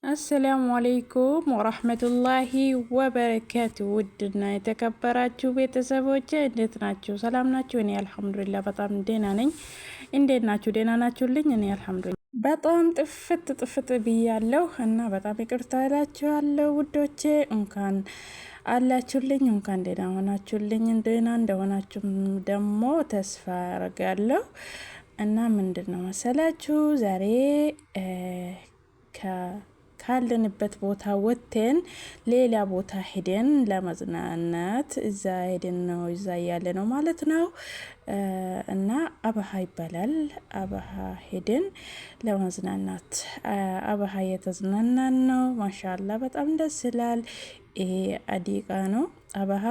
አሰላሙ አለይኩም ወራህመቱላሂ ወበረካቱ። ውድና የተከበራችሁ ቤተሰቦቼ እንዴት ናችሁ? ሰላም ናችሁ? እኔ አልሐምዱሊላህ በጣም ደህና ነኝ። እንዴት ናችሁ? ደህና ናችሁልኝ? እኔ አልሐምዱሊላህ በጣም ጥፍት ብያለሁ እና በጣም ይቅርታ እላችኋለሁ ውዶቼ። እንኳን አላችሁልኝ፣ እንኳን ደህና ሆናችሁልኝ። ደህና እንደሆናችሁ ደግሞ ተስፋ አደርጋለሁ። እና ምንድን ነው መሰላችሁ ዛሬ ካለንበት ቦታ ወጥተን ሌላ ቦታ ሄደን ለመዝናናት እዛ ሄደን ነው እዛ ያለ ነው ማለት ነው። እና አበሃ ይባላል። አበሃ ሄደን ለመዝናናት አበሃ የተዝናናን ነው። ማሻአላ በጣም ደስ ይላል። ይሄ አዲቃ ነው። አበሃ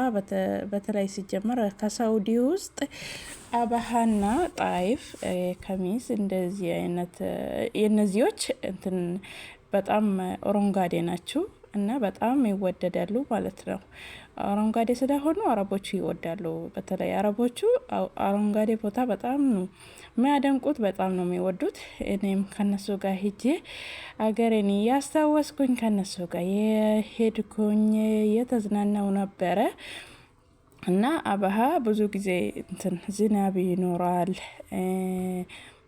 በተለይ ሲጀመር ከሳውዲ ውስጥ አበሃና ጣይፍ ከሚስ እንደዚህ አይነት የነዚዎች እንትን በጣም አረንጓዴ ናቸው እና በጣም ይወደዳሉ ማለት ነው። አረንጓዴ ስለሆኑ አረቦቹ ይወዳሉ። በተለይ አረቦቹ አረንጓዴ ቦታ በጣም የሚያደንቁት፣ በጣም ነው የሚወዱት። እኔም ከነሱ ጋር ሄጄ አገሬን እያስታወስኩኝ ከነሱ ጋር የሄድኩኝ የተዝናናው ነበረ። እና አበሃ ብዙ ጊዜ እንትን ዝናብ ይኖራል።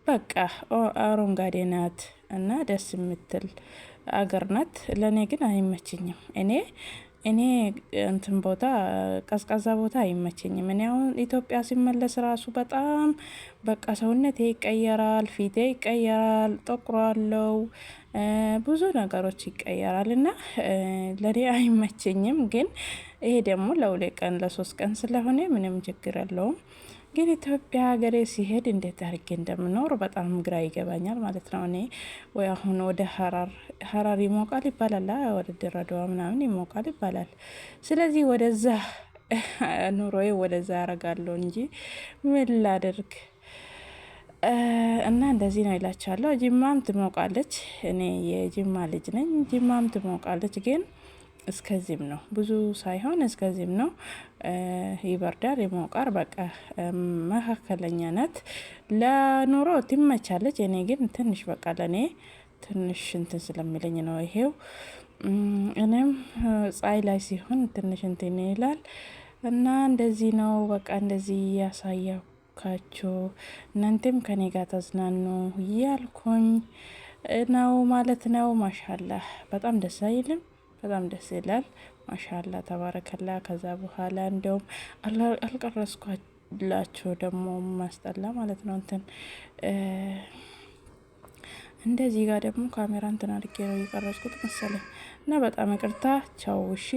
በቃ አረንጓዴ ናት እና ደስ የምትል አገር ናት። ለእኔ ግን አይመችኝም። እኔ እንትን ቦታ ቀዝቃዛ ቦታ አይመቸኝም። እኔ አሁን ኢትዮጵያ ሲመለስ ራሱ በጣም በቃ ሰውነቴ ይቀየራል፣ ፊቴ ይቀየራል፣ ጠቁራለው፣ ብዙ ነገሮች ይቀየራል እና ለኔ አይመቸኝም። ግን ይሄ ደግሞ ለሁለት ቀን ለሶስት ቀን ስለሆነ ምንም ችግር የለውም። ግን ኢትዮጵያ ሀገሬ ሲሄድ እንዴት አድርጌ እንደምኖር በጣም ግራ ይገባኛል ማለት ነው። እኔ ወይ አሁን ወደ ሀራር ይሞቃል ይባላል፣ ወደ ድሬዳዋ ምናምን ይሞቃል ይባላል። ስለዚህ ወደዛ ኑሮዬ ወደዛ ያረጋለሁ እንጂ ምን ላድርግ። እና እንደዚህ ነው ይላችኋለሁ። ጅማም ትሞቃለች። እኔ የጅማ ልጅ ነኝ። ጅማም ትሞቃለች ግን እስከዚህም ነው፣ ብዙ ሳይሆን እስከዚህም ነው። ይበርዳል፣ ይሞቃል፣ በቃ መካከለኛ ናት። ለኑሮ ትመቻለች። እኔ ግን ትንሽ በቃ ለእኔ ትንሽ እንትን ስለሚለኝ ነው ይሄው። እኔም ፀሐይ ላይ ሲሆን ትንሽ እንትን ይላል እና እንደዚህ ነው በቃ እንደዚህ ያሳያካችሁ። እናንተም ከኔ ጋር ተዝናኑ እያልኩኝ ነው ማለት ነው። ማሻላህ በጣም ደስ አይልም? በጣም ደስ ይላል። ማሻአላ ተባረከላ። ከዛ በኋላ እንደውም አልቀረስኳላችሁ ደግሞ ማስጠላ ማለት ነው። እንትን እንደዚህ ጋር ደግሞ ካሜራ እንትን አድርጌ ነው የቀረጽኩት መሰለኝ እና በጣም ይቅርታ። ቻው። እሺ